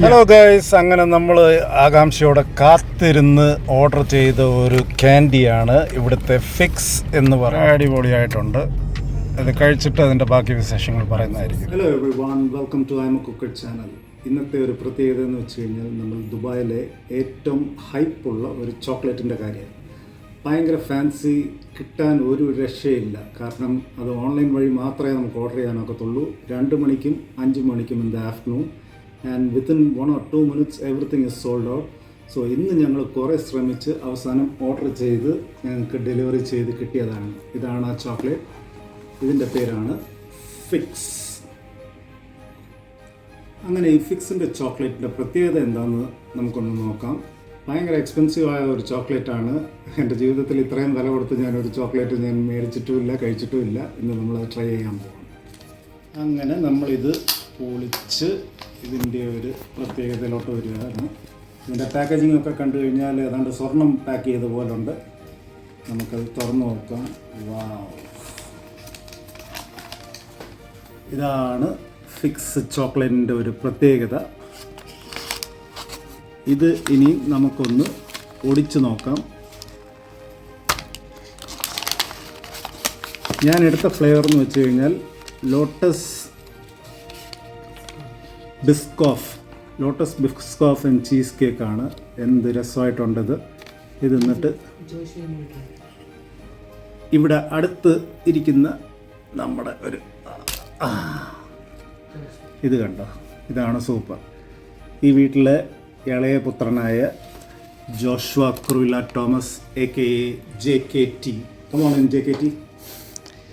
Hello guys, അങ്ങനെ നമ്മൾ ആകാംക്ഷയോടെ കാത്തിരുന്ന് ഓർഡർ ചെയ്ത ഒരു ക്യാൻഡിയാണ് ഇവിടുത്തെ ഫിക്സ് എന്ന് പറയുന്നത്. അടിപൊളിയായിട്ടുണ്ട്. അത് കഴിച്ചിട്ട് അതിൻ്റെ ബാക്കി വിശേഷങ്ങൾ പറയുന്നതായിരിക്കും. Hello everyone, welcome to I am a cooker channel. ഇന്നത്തെ ഒരു പ്രത്യേകത എന്ന് വെച്ച് കഴിഞ്ഞാൽ നമ്മൾ ദുബായിലെ ഏറ്റവും ഹൈപ്പുള്ള ഒരു ചോക്ലേറ്റിൻ്റെ കാര്യമാണ്. ഭയങ്കര ഫാൻസി, കിട്ടാൻ ഒരു രക്ഷയില്ല. കാരണം അത് ഓൺലൈൻ വഴി മാത്രമേ നമുക്ക് ഓർഡർ ചെയ്യാനൊക്കത്തുള്ളൂ. 2 മണിക്കും 5 മണിക്കും in the afternoon and within 1 or 2 minutes everything is sold out. So ഇന്ന് ഞങ്ങൾ കുറേ ശ്രമിച്ച് അവസാനം ഓർഡർ ചെയ്ത് ഞങ്ങൾക്ക് ഡെലിവറി ചെയ്ത് കിട്ടിയതാണ്. ഇതാണ് ആ ചോക്ലേറ്റ്. ഇതിൻ്റെ പേരാണ് ഫിക്സ്. അങ്ങനെ ഈ ഫിക്സിൻ്റെ ചോക്ലേറ്റിൻ്റെ പ്രത്യേകത എന്താണെന്ന് നമുക്കൊന്ന് നോക്കാം. ഭയങ്കര എക്സ്പെൻസീവായ ഒരു ചോക്ലേറ്റാണ്. എൻ്റെ ജീവിതത്തിൽ ഇത്രയും വില കൊടുത്ത് ഞാനൊരു ചോക്ലേറ്റ് ഞാൻ മേടിച്ചിട്ടുമില്ല, കഴിച്ചിട്ടുമില്ല. ഇന്ന് നമ്മളത് ട്രൈ ചെയ്യാൻ പോകണം. അങ്ങനെ നമ്മളിത് പൊളിച്ച് ഇതിൻ്റെ ഒരു പ്രത്യേകതയിലോട്ട് വരികയാണ്. ഇതിൻ്റെ പാക്കേജിംഗ് ഒക്കെ കണ്ടു കഴിഞ്ഞാൽ ഏതാണ്ട് സ്വർണം പാക്ക് ചെയ്ത പോലെ ഉണ്ട്. നമുക്കത് തുറന്നു നോക്കാം. വാവ്, ഇതാണ് ഫിക്സ് ചോക്ലേറ്റിൻ്റെ ഒരു പ്രത്യേകത. ഇത് ഇനി നമുക്കൊന്ന് ഒടിച്ച് നോക്കാം. ഞാൻ എടുത്ത ഫ്ലേവർ എന്ന് വെച്ച് കഴിഞ്ഞാൽ ലോട്ടസ് ബിസ്കോഫ് ആൻഡ് ചീസ് കേക്കാണ്. എന്ത് രസമായിട്ടുണ്ടത്. ഇത് എന്നിട്ട് ഇവിടെ അടുത്ത് ഇരിക്കുന്ന നമ്മുടെ ഒരു ഇത് കണ്ടോ, ഇതാണ് സൂപ്പർ. ഈ വീട്ടിലെ ഇളയ പുത്രനായ ജോഷ്വ ക്രൂല Thomas AKA JKT. Come on in JKT.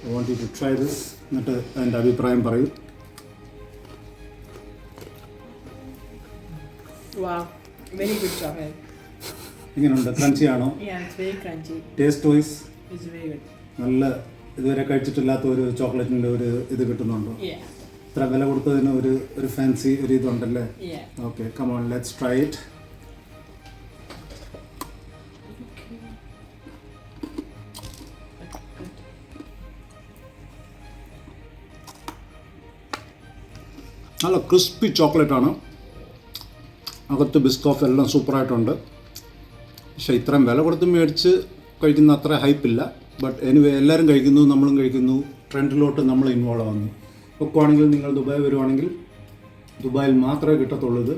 I want you to try this. എന്നിട്ട് അതിൻ്റെ അഭിപ്രായം പറയൂ. Wow, very good chocolate. ഇങ്ങനെയുണ്ട്? ക്രഞ്ചി ആണോ? Yeah, it's very crunchy. Taste vice It's very good. നല്ല, ഇതുവരെ കഴിച്ചിട്ടില്ലാത്ത ഒരു ചോക്ലേറ്റിൻ്റെ ഒരു ഇത് കിട്ടുന്നുണ്ടോ? Yeah. ഇത്ര വില കൊടുത്തതിന് ഒരു ഫാൻസി ഒരു ഇതുണ്ടല്ലേ? Yeah. Okay, come on, let's try it. നല്ല ക്രിസ്പി ചോക്ലേറ്റ് ആണ്. അകത്ത് ബിസ്കോഫ് എല്ലാം സൂപ്പറായിട്ടുണ്ട്. പക്ഷേ ഇത്രയും വില കൊടുത്ത് മേടിച്ച് കഴിക്കുന്ന അത്ര ഹൈപ്പില്ല. ബട്ട് എനിവേ എല്ലാവരും കഴിക്കുന്നു, നമ്മളും കഴിക്കുന്നു. ട്രെൻഡിലോട്ട് നമ്മൾ ഇൻവോൾവ് ആവുന്നു. ഒക്കെയാണെങ്കിൽ നിങ്ങൾ ദുബായ് വരുവാണെങ്കിൽ ദുബായിൽ മാത്രമേ കിട്ടത്തുള്ളൂ. ഇത്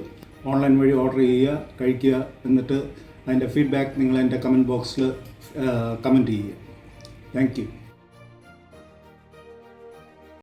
ഓൺലൈൻ വഴി ഓർഡർ ചെയ്യുക, കഴിക്കുക. എന്നിട്ട് അതിൻ്റെ ഫീഡ്ബാക്ക് നിങ്ങൾ എൻ്റെ കമൻറ്റ് ബോക്സിൽ കമൻറ്റ് ചെയ്യുക. Thank you.